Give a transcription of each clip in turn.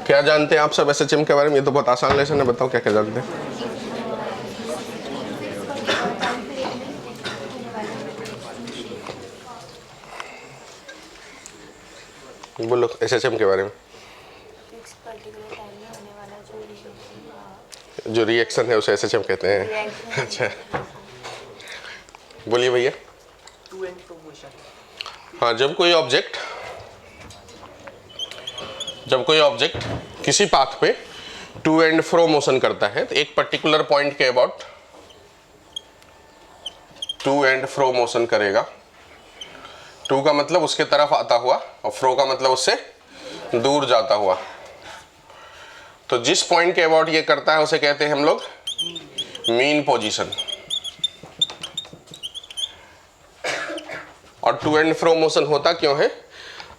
क्या जानते हैं आप सब एसएचएम के बारे में? ये तो बहुत आसान लेसन है, बताओ क्या क्या जानते हैं। बोलो एसएचएम के बारे में। जो रिएक्शन है उसे एसएचएम कहते हैं। अच्छा, बोलिए भैया। हाँ, जब कोई ऑब्जेक्ट किसी पाथ पे टू एंड फ्रो मोशन करता है तो एक पर्टिकुलर पॉइंट के about to and fro motion करेगा। टू का मतलब उसके तरफ आता हुआ और फ्रो का मतलब उससे दूर जाता हुआ। तो जिस पॉइंट के अबाउट ये करता है उसे कहते हैं हम लोग मीन पोजीशन। और टू एंड फ्रो मोशन होता क्यों है?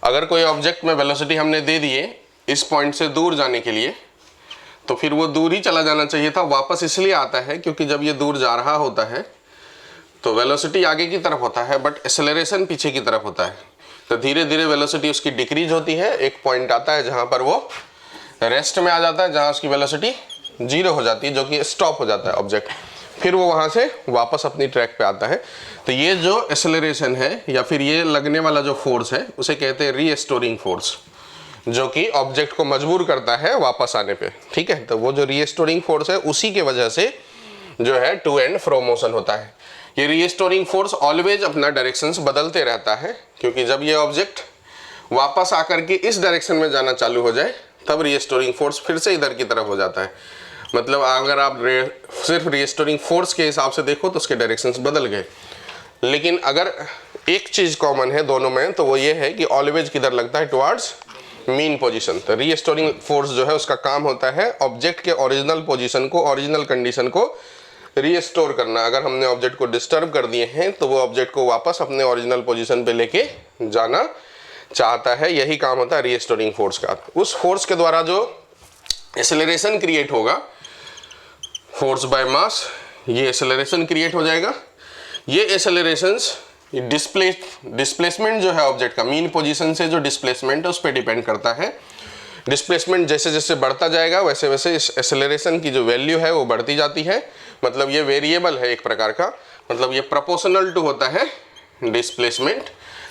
अगर कोई ऑब्जेक्ट में वेलोसिटी हमने दे दिए इस पॉइंट से दूर जाने के लिए तो फिर वो दूर ही चला जाना चाहिए था। वापस इसलिए आता है क्योंकि जब ये दूर जा रहा होता है तो वेलोसिटी आगे की तरफ होता है बट एक्सेलरेशन पीछे की तरफ होता है। तो धीरे धीरे वेलोसिटी उसकी डिक्रीज होती है। एक पॉइंट आता है जहां पर वो रेस्ट में आ जाता है, जहां उसकी वेलोसिटी 0 हो जाती है, जो कि स्टॉप हो जाता है ऑब्जेक्ट। फिर वो वहां से वापस अपनी ट्रैक पे आता है। तो ये जो एक्सेलरेशन है या फिर ये लगने वाला जो फोर्स है उसे कहते हैं रीस्टोरिंग फोर्स, जो कि ऑब्जेक्ट को मजबूर करता है वापस आने पे। ठीक है, तो वो जो रीस्टोरिंग फोर्स है उसी के वजह से जो है टू एंड फ्रो मोशन होता है। ये रीस्टोरिंग फोर्स ऑलवेज अपना डायरेक्शंस बदलते रहता है, क्योंकि जब ये ऑब्जेक्ट वापस आकर के इस डायरेक्शन में जाना चालू हो जाए तब रीस्टोरिंग फोर्स फिर से इधर की तरफ हो जाता है। मतलब अगर आप सिर्फ रीस्टोरिंग फोर्स के हिसाब से देखो तो उसके डायरेक्शंस बदल गए। लेकिन अगर एक चीज कॉमन है दोनों में तो वो ये है कि ऑलवेज किधर लगता है, टुवर्ड्स मीन पोजीशन। तो रीस्टोरिंग फोर्स जो है उसका काम होता है ऑब्जेक्ट के ओरिजिनल पोजीशन को, ओरिजिनल कंडीशन को रीस्टोर करना। अगर हमने ऑब्जेक्ट को डिस्टर्ब कर दिए हैं तो वो ऑब्जेक्ट को वापस अपने ओरिजिनल पोजीशन पे लेके जाना चाहता है। यही काम होता है रीस्टोरिंग फोर्स का। उस फोर्स के द्वारा जो एक्सेलरेशन क्रिएट होगा, फोर्स बाय मास, ये एक्सेलरेशन क्रिएट हो जाएगा। ये एक्सेलरेशंस डिस्प्लेसमेंट जो है ऑब्जेक्ट का मीन पोजीशन से जो डिस्प्लेसमेंट है उस पर डिपेंड करता है। डिस्प्लेसमेंट जैसे जैसे बढ़ता जाएगा वैसे वैसे इस एक्सेलरेशन की जो वैल्यू है वो बढ़ती जाती है। मतलब ये वेरिएबल है एक प्रकार का, मतलब ये प्रोपोर्शनल टू होता है डिस्प्लेसमेंट।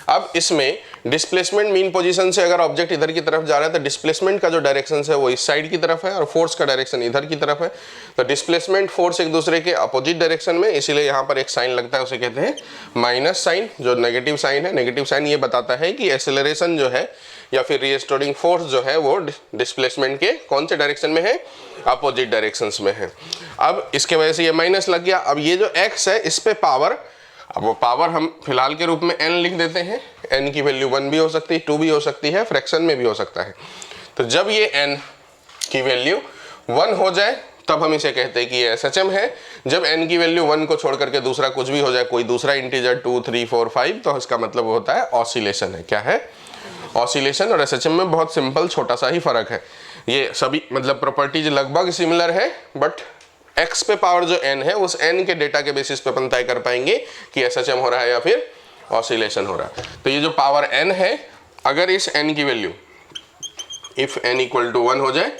अब इसमें डिस्प्लेसमेंट मीन पोजीशन से अगर ऑब्जेक्ट इधर की तरफ जा रहा है तो डिस्प्लेसमेंट का जो डायरेक्शन है वो इस साइड की तरफ है और फोर्स का डायरेक्शन इधर की तरफ है। तो डिस्प्लेसमेंट फोर्स एक दूसरे के अपोजिट डायरेक्शन में, इसीलिए यहाँ पर एक साइन लगता है, उसे कहते हैं माइनस साइन। जो नेगेटिव साइन है, नेगेटिव साइन ये बताता है कि एक्सेलरेशन जो है या फिर रीस्टोरिंग फोर्स जो है वो डिस्प्लेसमेंट के कौन से डायरेक्शन में है, अपोजिट डायरेक्शंस में है। अब इसके वजह से ये माइनस लग गया। अब ये जो x है इस पे पावर, अब वो पावर हम फिलहाल के रूप में n लिख देते हैं। n की वैल्यू 1 भी हो सकती है, 2 भी हो सकती है, फ्रैक्शन में भी हो सकता है। तो जब ये n की वैल्यू 1 हो जाए तब हम इसे कहते हैं कि ये एसएचएम है। जब n की वैल्यू 1 को छोड़ करके दूसरा कुछ भी हो जाए, कोई दूसरा इंटीजर 2, 3, 4, 5, तो इसका मतलब होता है ऑसिलेशन है। क्या है? ऑसिलेशन। और एसएचएम में बहुत सिंपल छोटा सा ही फर्क है। ये सभी मतलब प्रॉपर्टीज लगभग सिमिलर है, बट x पे पावर जो n है उस n के डेटा के बेसिस पे अपन तय कर पाएंगे कि एसएचएम हो रहा है या फिर ऑसिलेशन हो रहा है। तो ये जो पावर n है, अगर इस n की value if n equal to 1 हो जाए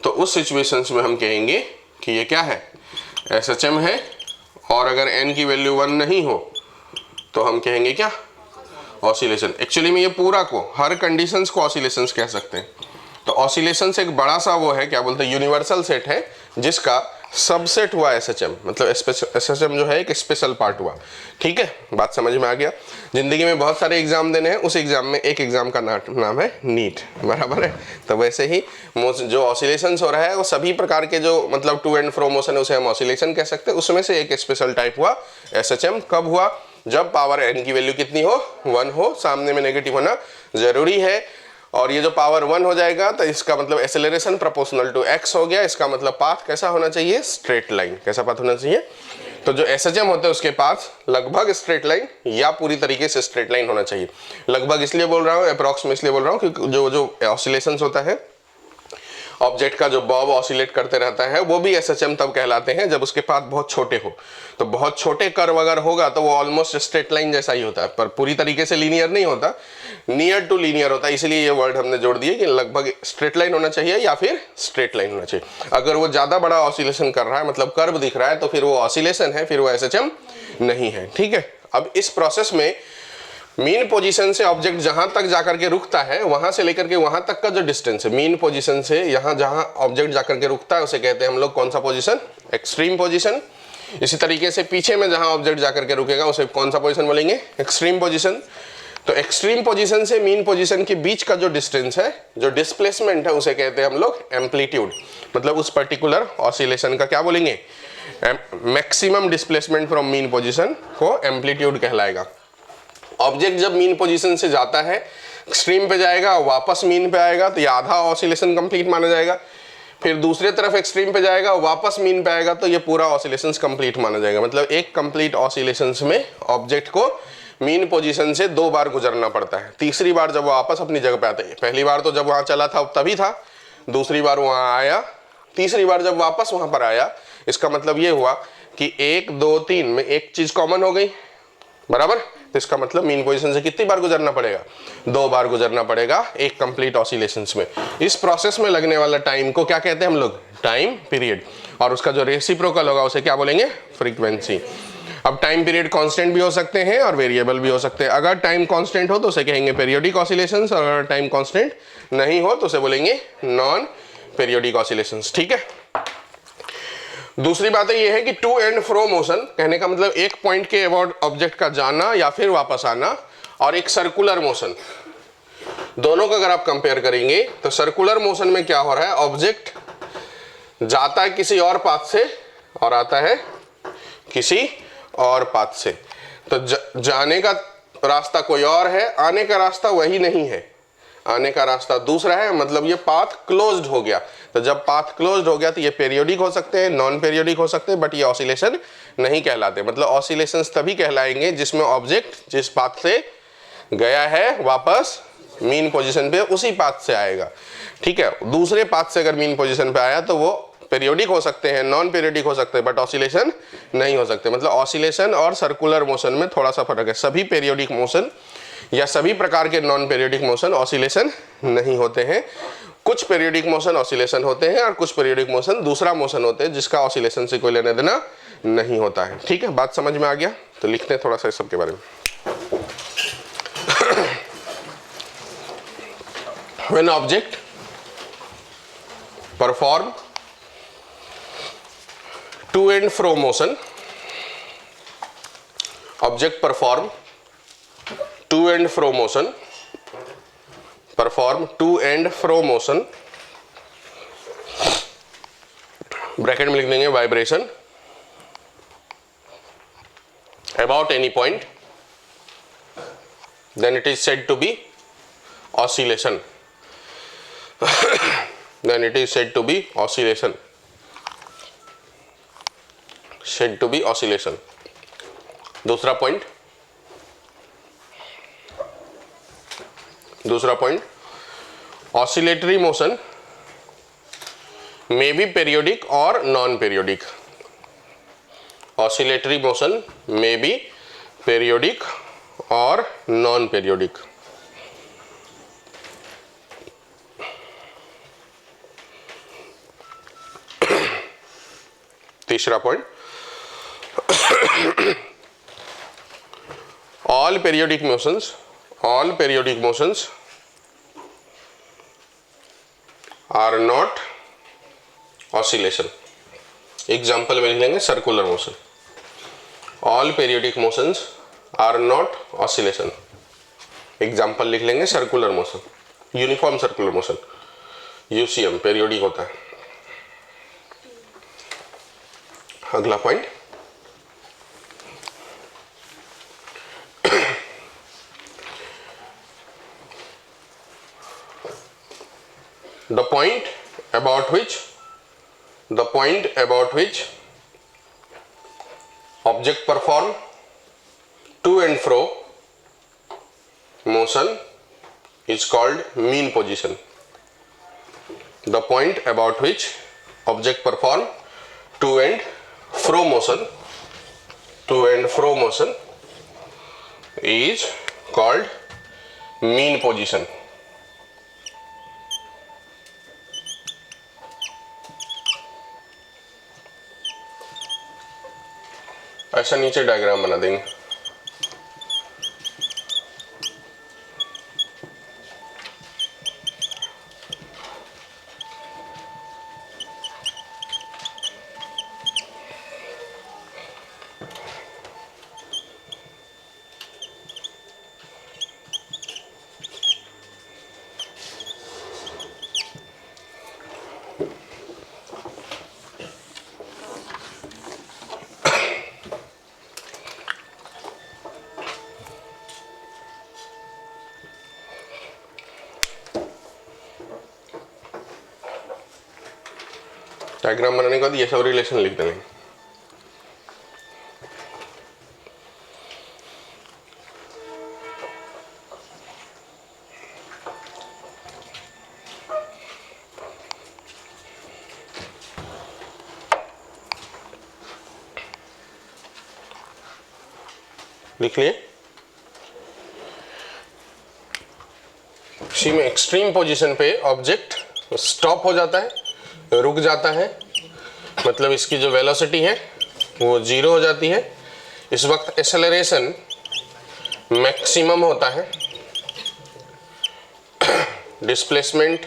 तो उस सिचुएशंस में हम कहेंगे कि ये क्या है, एसएचएम है। और अगर n की वैल्यू 1 नहीं हो तो हम कहेंगे क्या, ऑसिलेशन। एक्चुअली में ये पूरा को, हर कंडीशंस को ऑसिलेशंस कह सकते हैं। तो ऑसिलेशंस एक बड़ा सा वो है, क्या बोलते हैं, यूनिवर्सल सेट है जिसका सबसेट हुआ एसएचएम। मतलब एसएचएम जो है एक स्पेशल पार्ट हुआ। ठीक है, बात समझ में आ गया। जिंदगी में बहुत सारे एग्जाम देने हैं, उस एग्जाम में एक एग्जाम का नाम है नीट, बराबर है। तो वैसे ही जो ऑसिलेशंस हो रहा है वो सभी प्रकार के जो मतलब टू एंड फ्रो मोशन है उसे हम ऑसिलेशन कह सकते हैं। उसमें से एक स्पेशल टाइप हुआ एसएचएम। कब हुआ? जब पावर n की वैल्यू कितनी हो, 1 हो। सामने में नेगेटिव होना जरूरी है। और ये जो पावर 1 हो जाएगा तो इसका मतलब एक्सेलरेशन प्रोपोर्शनल टू x हो गया। इसका मतलब पाथ कैसा होना चाहिए, स्ट्रेट लाइन। कैसा पाथ होना चाहिए? तो जो एसएचएम होते हैं उसके पाथ लगभग स्ट्रेट लाइन या पूरी तरीके से स्ट्रेट लाइन होना चाहिए। लगभग इसलिए बोल रहा हूँ, अप्रॉक्स में इसलिए बोल रहा हूँ क्योंकि जो ऑसिलेशंस होता है ऑब्जेक्ट का जो बॉब ऑसिलेट करते रहता है वो भी एसएचएम तब कहलाते हैं जब उसके पाथ बहुत छोटे हो। तो बहुत छोटे कर्व अगर होगा तो वो ऑलमोस्ट स्ट्रेट लाइन जैसा ही होता है, पर पूरी तरीके से लीनियर नहीं होता, नियर टू लीनियर होता है। इसलिए ये वर्ड हमने जोड़ दिए कि लगभग स्ट्रेट लाइन होना चाहिए या फिर स्ट्रेट लाइन होना चाहिए। अगर वो ज्यादा बड़ा ऑसिलेशन कर रहा है, मतलब कर्व दिख रहा है, तो फिर वो ऑसिलेशन है, फिर वो एसएचएम नहीं है। ठीक है, अब इस प्रोसेस में मीन पोजीशन से ऑब्जेक्ट जहां तक जाकर के रुकता है, वहां से लेकर के वहां तक का जो डिस्टेंस है, मीन पोजीशन से यहां जहां ऑब्जेक्ट जाकर के रुकता है उसे कहते हैं हम लोग कौन सा पोजीशन, एक्सट्रीम पोजीशन। इसी तरीके से पीछे में जहां ऑब्जेक्ट जाकर के रुकेगा उसे कौन सा पोजीशन बोलेंगे, एक्सट्रीम पोजीशन। तो एक्सट्रीम पोजीशन से मीन पोजीशन के बीच का जो डिस्टेंस है, जो डिस्प्लेसमेंट है, उसे कहते हैं हम लोग एम्पलीट्यूड। मतलब उस पर्टिकुलर ऑसिलेशन का क्या बोलेंगे, maximum displacement from mean position को एम्पलीट्यूड कहलाएगा। ऑब्जेक्ट जब मीन पोजीशन से जाता है, एक्सट्रीम पे जाएगा, वापस मीन पे आएगा, तो ये आधा ऑसिलेशन कंप्लीट माना जाएगा। फिर दूसरे तरफ एक्सट्रीम पे जाएगा, वापस मीन पे आएगा, तो ये पूरा ऑसिलेशन कंप्लीट माना जाएगा। मतलब एक कंप्लीट ऑसिलेशन में ऑब्जेक्ट को मीन पोजीशन से 2 बार गुजरना पड़ता है। तीसरी बार जब वो वापस अपनी जगह पे आते हैं, पहली बार तो जब वहां चला था तभी था, दूसरी बार वहां आया, तीसरी बार जब वापस वहां पर आया, इसका मतलब ये हुआ कि 1 2 3 में एक चीज कॉमन हो गई, बराबर। तो इसका मतलब मीन पोजीशन से कितनी बार गुजरना पड़ेगा, 2 बार गुजरना पड़ेगा एक कंप्लीट ऑसिलेशंस में। इस प्रोसेस में लगने वाला टाइम को क्या कहते हैं हम लोग, टाइम पीरियड। और उसका जो रेसिप्रोकल होगा उसे क्या बोलेंगे, फ्रीक्वेंसी। अब टाइम पीरियड कांस्टेंट भी हो सकते हैं और वेरिएबल भी हो सकते हैं। अगर टाइम कांस्टेंट हो तो उसे कहेंगे पीरियोडिक ऑसिलेशंस, और अगर टाइम कांस्टेंट नहीं हो तो उसे बोलेंगे नॉन पीरियोडिक ऑसिलेशंस। ठीक है। दूसरी बात ये है कि टू एंड फ्रो मोशन, कहने का मतलब एक पॉइंट के अबाउट ऑब्जेक्ट का जाना या फिर वापस आना, और एक सर्कुलर मोशन, दोनों का अगर आप कंपेयर करेंगे तो सर्कुलर मोशन में क्या हो रहा है, ऑब्जेक्ट जाता है किसी और पाथ से और आता है किसी और पाथ से। तो जाने का रास्ता कोई और है, आने का रास्ता वही नहीं है, आने का रास्ता दूसरा है, मतलब ये पाथ क्लोज्ड हो गया। तो जब पाथ क्लोज्ड हो गया तो ये पीरियोडिक हो सकते हैं, नॉन पीरियोडिक हो सकते हैं, बट ये ऑसिलेशन नहीं कहलाते। मतलब ऑसिलेशंस तभी कहलाएंगे जिसमें ऑब्जेक्ट जिस पाथ से गया है वापस मीन पोजीशन पे उसी पाथ से आएगा। ठीक है, दूसरे पाथ से अगर मीन पोजीशन पे आया तो वो पीरियोडिक हो सकते हैं, नॉन पीरियोडिक हो सकते हैं, बट ऑसिलेशन नहीं हो सकते। मतलब ऑसिलेशन और सर्कुलर मोशन में थोड़ा सा फर्क है। सभी पीरियोडिक मोशन या सभी प्रकार के नॉन पीरियोडिक मोशन ऑसिलेशन नहीं होते हैं। कुछ पीरियोडिक मोशन ऑसिलेशन होते हैं और कुछ पीरियोडिक मोशन दूसरा मोशन होते हैं जिसका ऑसिलेशन से कोई लेना देना नहीं होता है। ठीक है, बात समझ में आ गया? तो लिखते हैं थोड़ा सा इस सब के बारे में। When object perform to and fro motion, object perform to and fro motion, perform to and fro motion, bracket में लिख देंगे vibration, about any point, then it is said to be oscillation. Then it is said to be oscillation. Said to be oscillation. दूसरा point, oscillatory motion may be periodic or non-periodic. Oscillatory motion may be periodic or non-periodic. तीसरा point, all periodic motions are not oscillation. Example में लिख लेंगे circular motion, all periodic motions are not oscillation. Example लिख लेंगे circular motion, uniform circular motion, UCM periodic होता है। अगला point, the point about which object perform to and fro motion is called mean position. the point about which object perform to and fro motion is called mean position. ऐसा नीचे diagram बना देंगे। Diagram बनाने के बाद ये सब relation लिख देंगे। लिख लिए। इसी में एक्सट्रीम पोजीशन पे ऑब्जेक्ट स्टॉप हो जाता है, रुक जाता है, मतलब इसकी जो वेलोसिटी है वो 0 हो जाती है। इस वक्त एक्सेलरेशन मैक्सिमम होता है, डिस्प्लेसमेंट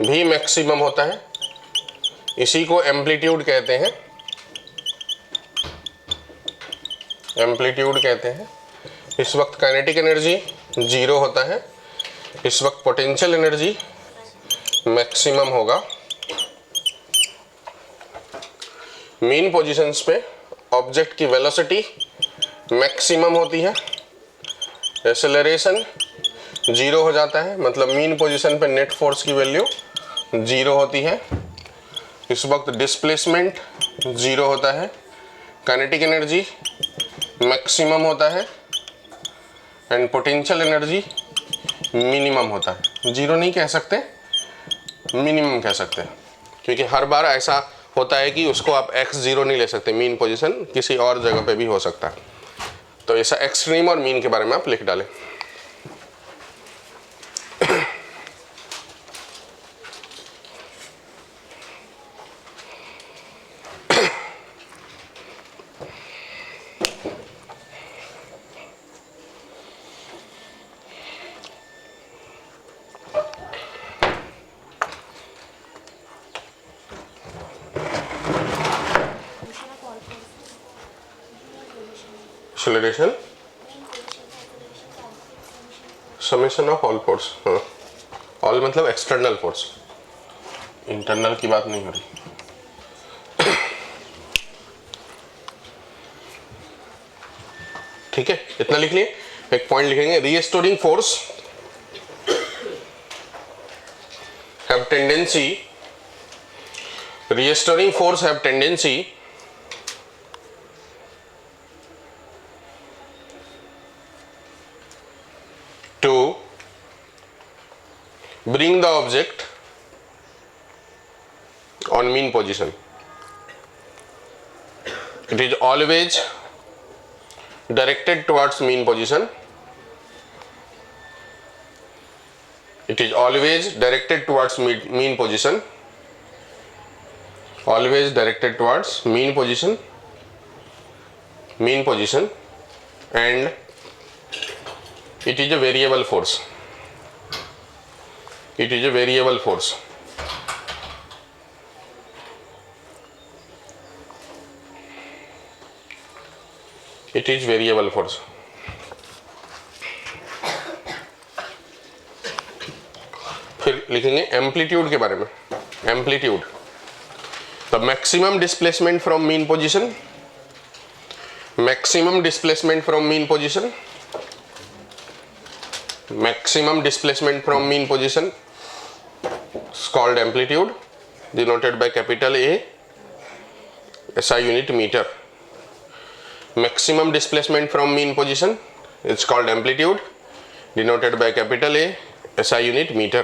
भी मैक्सिमम होता है, इसी को एम्पलीट्यूड कहते हैं। एम्पलीट्यूड कहते हैं। इस वक्त काइनेटिक एनर्जी 0 होता है, इस वक्त पोटेंशियल एनर्जी मैक्सिमम होगा। मीन पोजीशंस पे ऑब्जेक्ट की वेलोसिटी मैक्सिमम होती है, एक्सेलरेशन 0 हो जाता है, मतलब मीन पोजीशन पे नेट फोर्स की वैल्यू 0 होती है। इस वक्त डिस्प्लेसमेंट 0 होता है, काइनेटिक एनर्जी मैक्सिमम होता है एंड पोटेंशियल एनर्जी मिनिमम होता है। 0 नहीं कह सकते, मिनिमम कह सकते हैं, क्योंकि हर बार ऐसा होता है कि उसको आप x0 नहीं ले सकते। मीन पोजीशन किसी और जगह पे भी हो सकता है, तो ऐसा एक्सट्रीम और मीन के बारे में आप लिख डालें। Acceleration summation of all force. हाँ, ऑल मतलब एक्सटर्नल फोर्स, इंटरनल की बात नहीं हो रही। ठीक है, इतना लिख लिए। एक पॉइंट लिखेंगे, restoring force have tendency, restoring force have tendency to bring the object on mean position. It is always directed towards mean position. It is always directed towards mean position. Always directed towards mean position. Mean position, and it is a variable force. It is a variable force. It is variable force. फिर लिखेंगे amplitude के बारे में। Amplitude, the maximum displacement from mean position, maximum displacement from mean position, maximum displacement from mean position is called amplitude, denoted by capital A, SI unit meter. Maximum displacement from mean position is called amplitude, denoted by capital A, SI unit meter.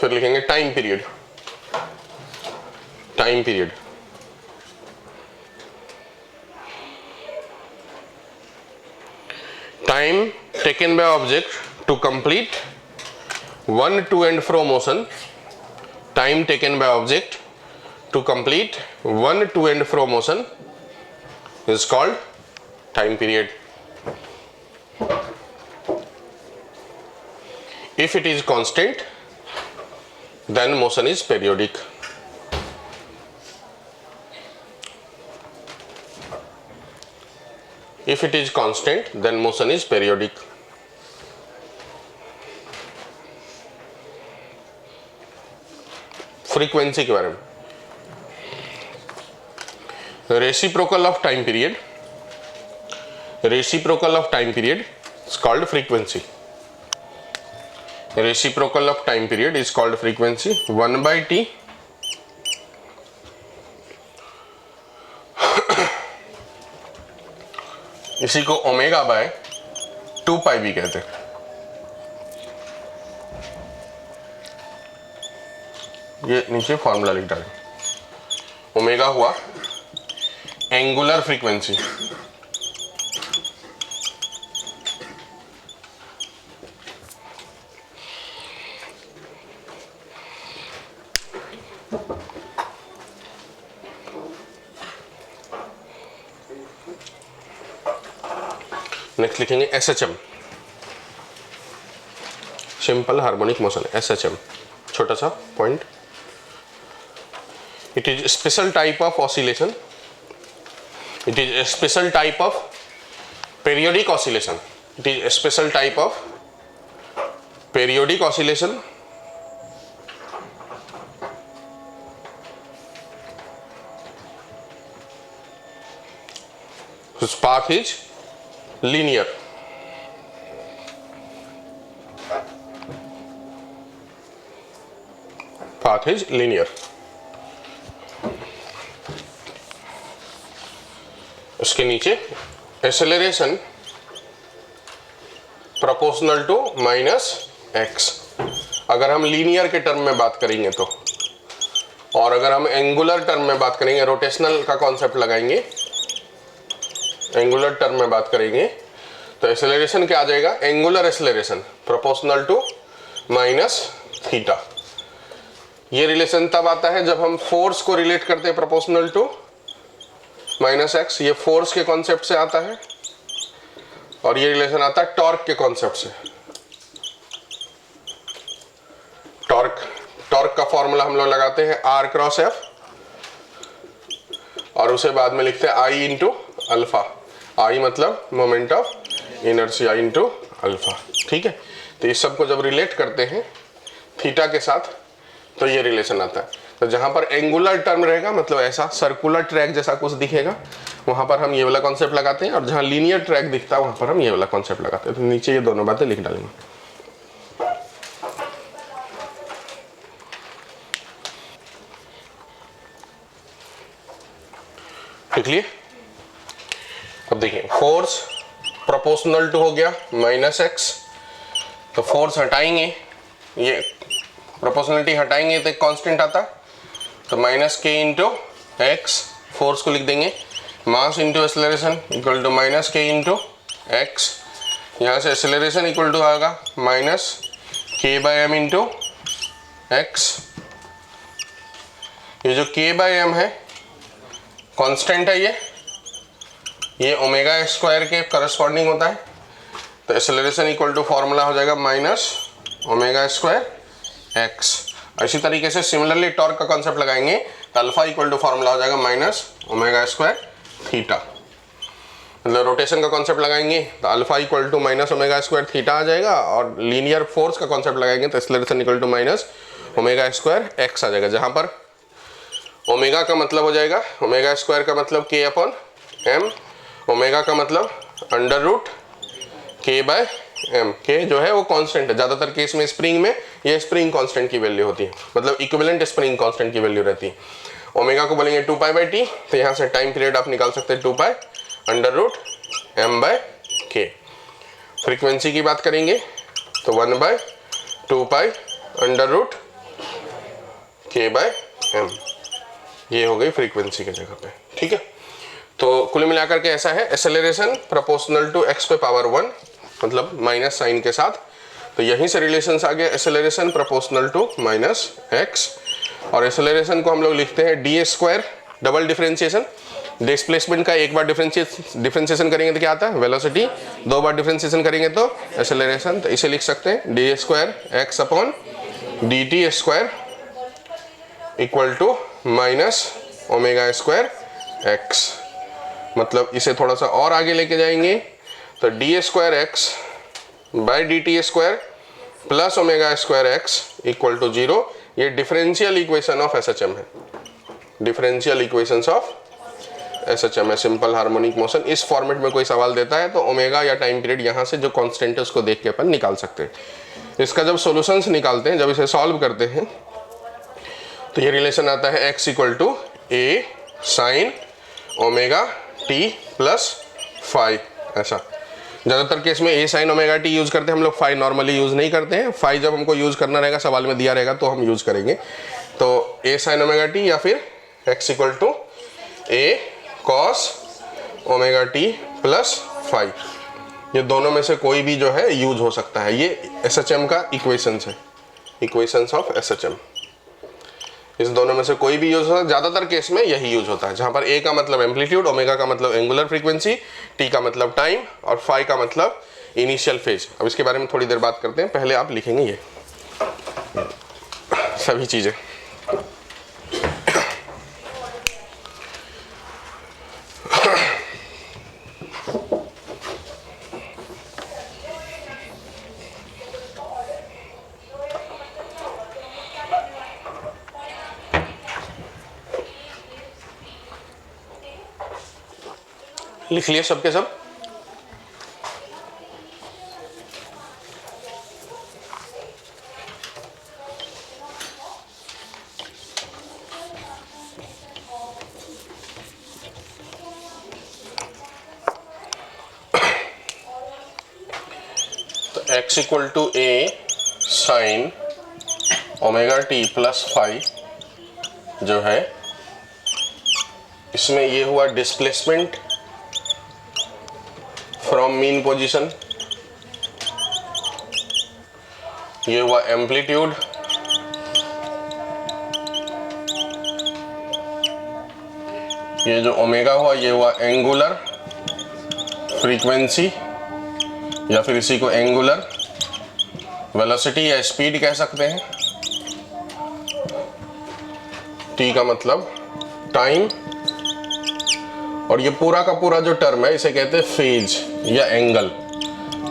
फिर लिखेंगे time period, time period. Time taken by object to complete one to and fro motion, time taken by object to complete one to and fro motion is called time period. If it is constant, then motion is periodic. If it is constant, then motion is periodic. Frequency के बारे में, reciprocal of time period, reciprocal of time period is called frequency. Reciprocal of time period is called frequency 1 by t इसी को omega by 2 पाई भी कहते हैं। ये नीचे फॉर्मूला लिख डालें। ओमेगा हुआ एंगुलर फ्रीक्वेंसी, नेक्स्ट लिखेंगे SHM, simple harmonic motion, SHM, छोटा सा point. It is special type of oscillation, it is special type of periodic oscillation, it is special type of periodic oscillation whose path is linear. Path is linear. उसके नीचे acceleration proportional to -x, अगर हम linear के term में बात करेंगे तो, और अगर हम एंगुलर टर्म में बात करेंगे, रोटेशनल का कॉन्सेप्ट लगाएंगे, एंगुलर टर्म में बात करेंगे तो एक्सेलरेशन क्या आ जाएगा, एंगुलर एक्सेलरेशन प्रोपोर्शनल टू -θ। ये रिलेशन तब आता है जब हम फोर्स को रिलेट करते हैं प्रोपोर्शनल टू -x, ये फोर्स के कॉन्सेप्ट से आता है, और ये रिलेशन आता है टॉर्क के कॉन्सेप्ट से। टॉर्क का फॉर्मूला हम लोग लगाते हैं R×F, और उसे बाद में लिखते हैं I इंटू अल्फा। I मतलब moment of inertia into alpha, ठीक है। तो इस सब को जब रिलेट करते हैं थीटा के साथ तो ये रिलेशन आता है। तो जहां पर एंगुलर टर्म रहेगा, मतलब ऐसा सर्कुलर ट्रैक जैसा कुछ दिखेगा, वहां पर हम ये वाला कॉन्सेप्ट लगाते हैं, और जहां लीनियर ट्रैक दिखता है वहां पर हम ये वाला कॉन्सेप्ट लगाते हैं। तो नीचे ये दोनों बातें लिख डालेंगे। लिख लिए। अब देखिए, फोर्स प्रोपोर्शनल टू हो गया -x, तो फोर्स हटाएंगे, ये प्रोपोर्शनलिटी हटाएंगे तो एक कांस्टेंट आता है, तो -k इंटू x, फोर्स को लिख देंगे, mass into acceleration equal to -k into x, यहाँ से एक्सेलरेशन इक्वल टू आएगा -k/m इंटू x। ये जो k/m है कांस्टेंट है, ये ओमेगा स्क्वायर के करस्पॉन्डिंग होता है, तो एक्सेलरेशन इक्वल टू फॉर्मूला हो जाएगा -ω² x। इसी तरीके से सिमिलरली टॉर्क का कॉन्सेप्ट लगाएंगे तो अल्फा इक्वल टू फॉर्मूला हो जाएगा -ω² थीटा। मतलब रोटेशन का कॉन्सेप्ट लगाएंगे तो अल्फा इक्वल टू -ω² थीटा आ जाएगा, और लीनियर फोर्स का कॉन्सेप्ट लगाएंगे तो एक्सेलरेशन इक्वल टू -ω² x आ जाएगा, जहां पर ओमेगा का मतलब हो जाएगा, ω² का मतलब k/m, ओमेगा का मतलब √k/m। k जो है वो कांस्टेंट है, ज़्यादातर केस में स्प्रिंग में ये स्प्रिंग कांस्टेंट की वैल्यू होती है, मतलब इक्विवेलेंट स्प्रिंग कांस्टेंट की वैल्यू रहती है। ओमेगा को बोलेंगे 2π/t, तो यहाँ से टाइम पीरियड आप निकाल सकते हैं 2π√m/k। फ्रीक्वेंसी की बात करेंगे तो 1/2π k/m, ये हो गई फ्रीक्वेंसी की जगह पे, ठीक है। तो कुल मिलाकर के ऐसा है, एक्सेलरेशन प्रोपोर्शनल टू x पे पावर 1, मतलब माइनस साइन के साथ, तो यहीं से रिलेशंस आ गया, एक्सेलरेशन प्रोपोर्शनल टू -x, और एक्सेलरेशन को हम लोग लिखते हैं d² डबल डिफरेंशिएशन, डिस्प्लेसमेंट का एक बार डिफरेंशिएशन करेंगे तो क्या आता है वेलोसिटी, दो बार डिफरेंशिएशन करेंगे तो एक्सेलरेशन, तो इसे लिख सकते हैं d² x/dt² equal to -ω²x। मतलब इसे थोड़ा सा और आगे लेके जाएंगे तो d² x/dt² plus ω²x equal to 0, ये डिफरेंशियल इक्वेशन ऑफ SHM है, डिफरेंशियल इक्वेशंस ऑफ SHM है, सिंपल हार्मोनिक मोशन। इस फॉर्मेट में कोई सवाल देता है तो ओमेगा या टाइम पीरियड यहाँ से जो कांस्टेंट है उसको देख के अपन निकाल सकते हैं। इसका जब सॉल्यूशंस निकालते हैं, जब इसे सॉल्व करते हैं तो ये रिलेशन आता है x equal to a sine omega t plus phi, ऐसा। ज़्यादातर केस में a sine omega t use करते हैं हम लोग, फाई नॉर्मली यूज़ नहीं करते हैं। फाई जब हमको यूज़ करना रहेगा, सवाल में दिया रहेगा तो हम यूज़ करेंगे। तो a साइन ओमेगा t या फिर x equal to a cos omega t plus phi, ये दोनों में से कोई भी जो है यूज हो सकता है। ये SHM का इक्वेशंस है, इक्वेशंस ऑफ SHM, इस दोनों में से कोई भी यूज होता है। ज़्यादातर केस में यही यूज होता है, जहाँ पर a का मतलब एम्पलीट्यूड, ओमेगा का मतलब एंगुलर फ्रीक्वेंसी, t का मतलब टाइम और फाई का मतलब इनिशियल फेज। अब इसके बारे में थोड़ी देर बात करते हैं, पहले आप लिखेंगे ये सभी चीज़ें। लिख लिए सबके सब? तो x equal to a sine omega t plus phi जो है, इसमें ये हुआ डिस्प्लेसमेंट फ्रॉम मीन पोजीशन, ये हुआ एम्पलीट्यूड, ये जो ओमेगा हुआ ये हुआ एंगुलर फ्रीक्वेंसी या फिर इसी को एंगुलर वेलोसिटी या स्पीड कह सकते हैं। t का मतलब टाइम, और ये पूरा का पूरा जो टर्म है इसे कहते हैं फेज या एंगल।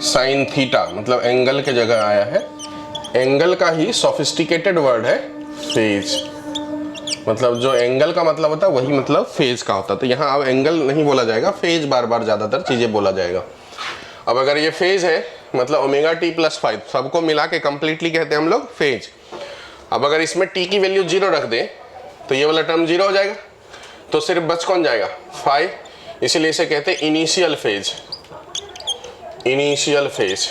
साइन थीटा मतलब एंगल के जगह आया है, एंगल का ही सोफिस्टिकेटेड वर्ड है फेज, मतलब जो एंगल का मतलब होता है वही मतलब फेज का होता है। तो यहाँ अब एंगल नहीं बोला जाएगा, फेज बार बार ज़्यादातर चीज़ें बोला जाएगा। अब अगर ये फेज है मतलब ओमेगा t प्लस फाइव, सबको मिला के कंप्लीटली कहते हैं हम लोग फेज। अब अगर इसमें t की वैल्यू 0 रख दें तो ये वाला टर्म 0 हो जाएगा, तो सिर्फ बच कौन जाएगा फाइव, इसीलिए इसे कहते हैं इनिशियल फेज। इनिशियल फेज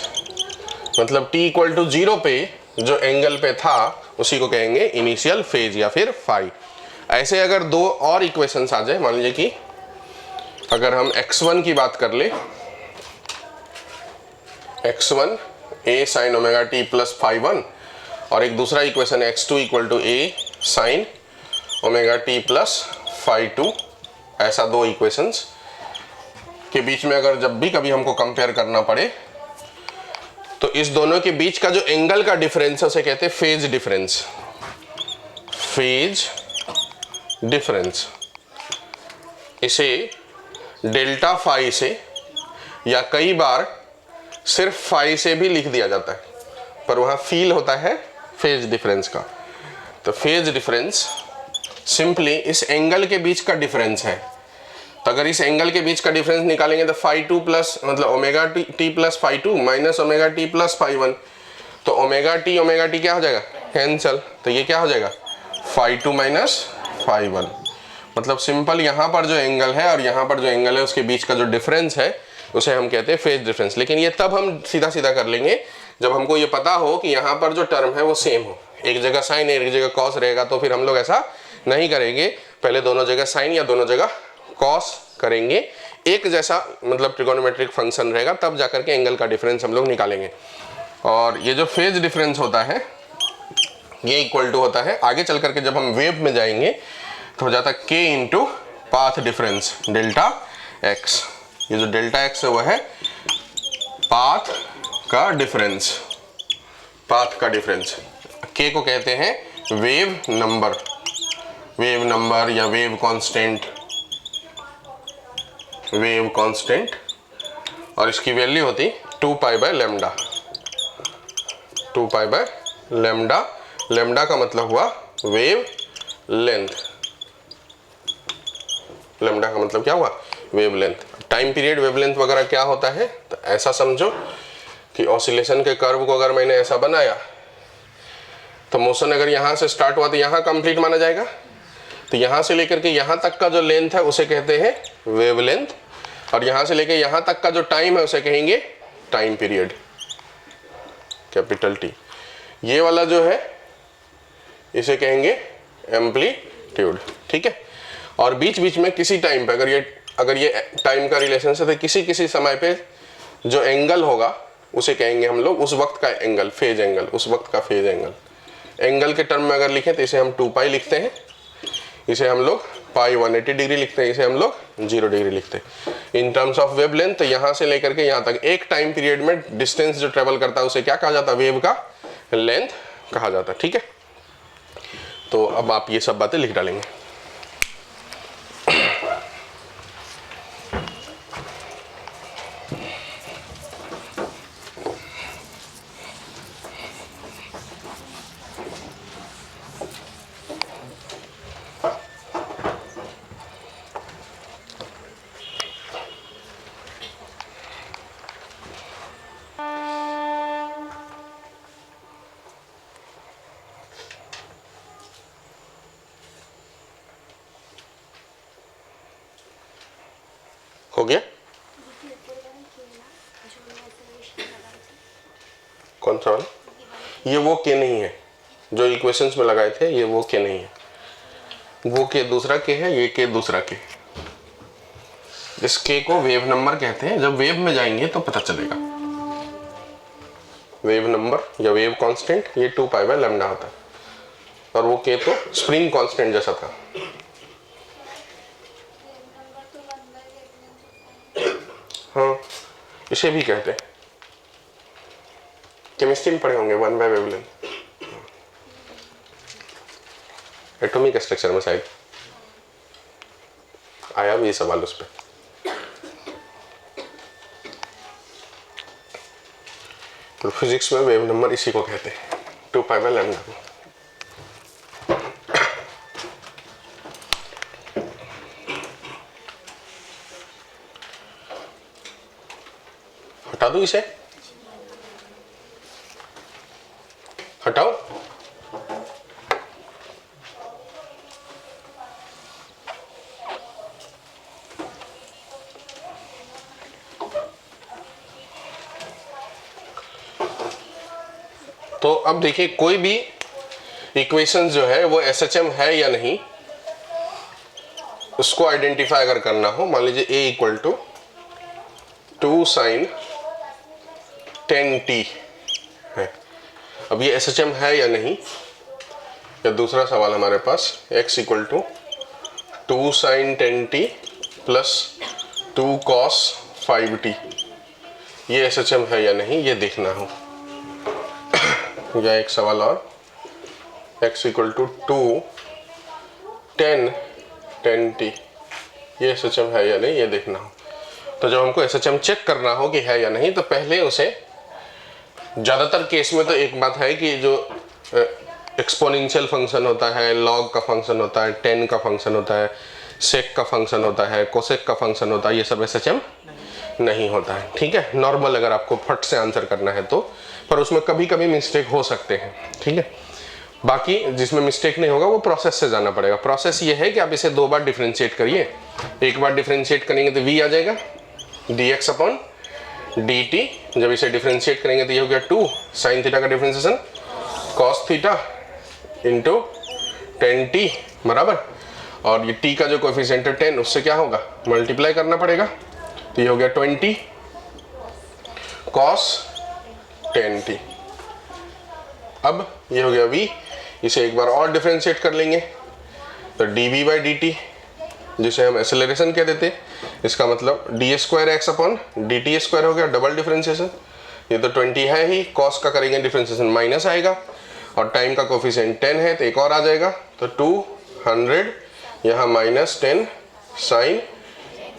मतलब t इक्वल टू 0 पे जो एंगल पे था उसी को कहेंगे इनिशियल फेज या फिर फाई। ऐसे अगर दो और इक्वेशंस आ जाए, मान लीजिए कि अगर हम x1 की बात कर ले, x1 a sine omega t plus phi 1, और एक दूसरा equation x2 equal to a sine omega t plus phi 2, ऐसा दो इक्वेशंस के बीच में अगर जब भी कभी हमको कंपेयर करना पड़े तो इस दोनों के बीच का जो एंगल का डिफरेंस है उसे कहते हैं फेज डिफरेंस। फेज डिफरेंस इसे डेल्टा फाई से या कई बार सिर्फ फाई से भी लिख दिया जाता है, पर वहाँ फील होता है फेज डिफरेंस का। तो फेज डिफरेंस सिंपली इस एंगल के बीच का डिफरेंस है। तो अगर इस एंगल के बीच का डिफरेंस निकालेंगे तो फाई 2 प्लस मतलब omega t plus phi 2 minus omega t plus phi 1, तो ओमेगा t क्या हो जाएगा कैंसल, तो ये क्या हो जाएगा फाई 2 माइनस फाई 1। मतलब सिंपल यहाँ पर जो एंगल है और यहाँ पर जो एंगल है उसके बीच का जो डिफरेंस है उसे हम कहते हैं फेज डिफरेंस। लेकिन ये तब हम सीधा सीधा कर लेंगे जब हमको ये पता हो कि यहाँ पर जो टर्म है वो सेम हो, एक जगह साइन एक जगह कॉस रहेगा तो फिर हम लोग ऐसा नहीं करेंगे, पहले दोनों जगह साइन या दोनों जगह कॉस करेंगे, एक जैसा मतलब ट्रिगोनोमेट्रिक फंक्शन रहेगा, तब जाकर के एंगल का डिफरेंस हम लोग निकालेंगे। और ये जो फेज डिफरेंस होता है ये इक्वल टू होता है, आगे चल करके जब हम वेव में जाएंगे तो हो जाता है k into path difference delta x। ये जो डेल्टा x है वो है पाथ का डिफरेंस, पाथ का डिफरेंस। k को कहते हैं वेव नंबर, वेव नंबर या वेव कांस्टेंट, वेव कांस्टेंट, और इसकी वैल्यू होती 2 pi by lambda, 2 pi by lambda. Lambda का मतलब हुआ वेव लेंथ, लैम्डा का मतलब क्या हुआ wave length. Time period wave length वगैरह क्या होता है, तो ऐसा समझो कि ऑसिलेशन के कर्व को अगर मैंने ऐसा बनाया तो मोशन अगर यहाँ से स्टार्ट हुआ तो यहाँ कंप्लीट माना जाएगा, तो यहाँ से लेकर के यहाँ तक का जो लेंथ है उसे कहते हैं वेव लेंथ, और यहाँ से लेकर यहाँ तक का जो टाइम है उसे कहेंगे टाइम पीरियड, कैपिटल टी। ये वाला जो है इसे कहेंगे एम्पलीट्यूड, ठीक है। और बीच बीच में किसी टाइम पे अगर ये टाइम का रिलेशन है तो किसी किसी समय पे जो एंगल होगा उसे कहेंगे हम लोग उस वक्त का एंगल, फेज एंगल, उस वक्त का फेज एंगल। एंगल के टर्म में अगर लिखें तो इसे हम 2 पाई लिखते हैं, इसे हम लोग पाई 180 डिग्री लिखते हैं, इसे हम लोग 0 डिग्री लिखते हैं। In terms of wave length, तो यहाँ से लेकर के यहाँ तक एक टाइम पीरियड में डिस्टेंस जो ट्रेवल करता है उसे क्या कहा जाता है, वेव का लेंथ कहा जाता है, ठीक है। तो अब आप ये सब बातें लिख डालेंगे। हो गया? कौन सा वाला? ये वो के नहीं है जो इक्वेशंस में लगाए थे, ये वो के नहीं है, वो के दूसरा के है, ये के दूसरा के। इस के को वेव नंबर कहते हैं, जब वेव में जाएंगे तो पता चलेगा। वेव नंबर या वेव कांस्टेंट ये 2 पाई बाय लैम्डा होता है, और वो के तो स्प्रिंग कांस्टेंट जैसा था। हाँ, इसे भी कहते हैं, केमिस्ट्री में पढ़े होंगे 1 बाय वेवलेंथ, एटॉमिक स्ट्रक्चर में शायद आया भी सवाल उस पर। तो फिजिक्स में वेव नंबर इसी को कहते हैं, 2 पाई बाय लैम्डा। हटा दूं इसे, हटाओ। तो अब देखिए कोई भी इक्वेशन जो है वो एसएचएम है या नहीं, उसको आइडेंटिफाई अगर करना हो, मान लीजिए a equal to 2 sine 10t है। अब ये एसएचएम है या नहीं, या दूसरा सवाल हमारे पास x equal to 2 sine 10t plus 2 cos 5t, ये एसएचएम है या नहीं ये देखना हो। या एक सवाल और, x इक्वल टू 2 10t, ये एसएचएम है या नहीं ये देखना हो। तो जब हमको एसएचएम चेक करना हो कि है या नहीं, तो पहले उसे, ज़्यादातर केस में तो एक बात है कि जो एक्सपोनेंशियल फंक्शन होता है, लॉग का फंक्शन होता है, 10 का फंक्शन होता है, सेक का फंक्शन होता है, कोसेक का फंक्शन होता है, ये सब एसएचएम नहीं होता है, ठीक है। नॉर्मल अगर आपको फट से आंसर करना है तो, पर उसमें कभी कभी मिस्टेक हो सकते हैं, ठीक है। बाकी जिसमें मिस्टेक नहीं होगा वो प्रोसेस से जाना पड़ेगा। प्रोसेस ये है कि आप इसे 2 बार डिफ्रेंशिएट करिए, एक बार डिफ्रेंशिएट करेंगे तो v आ जाएगा dx अपॉन dt, जब इसे डिफ्रेंशिएट करेंगे तो ये हो गया 2 साइन थीटा का differentiation cos theta into 10t बराबर, और ये t का जो कोएफिशिएंट है 10 उससे क्या होगा मल्टीप्लाई करना पड़ेगा, तो ये हो गया 20 cos 10t। अब ये हो गया v, इसे एक बार और डिफरेंशिएट कर लेंगे तो dv बाई dt, जिसे हम एक्सेलरेशन कह देते हैं, इसका मतलब D square x upon D T square हो गया, डबल डिफरेंशिएशन। ये तो 20 है ही, कॉस का करेंगे डिफरेंशिएशन माइनस आएगा, और टाइम का कोफिशिएंट 10 है तो एक और आ जाएगा, तो 200 यहाँ माइनस 10 साइन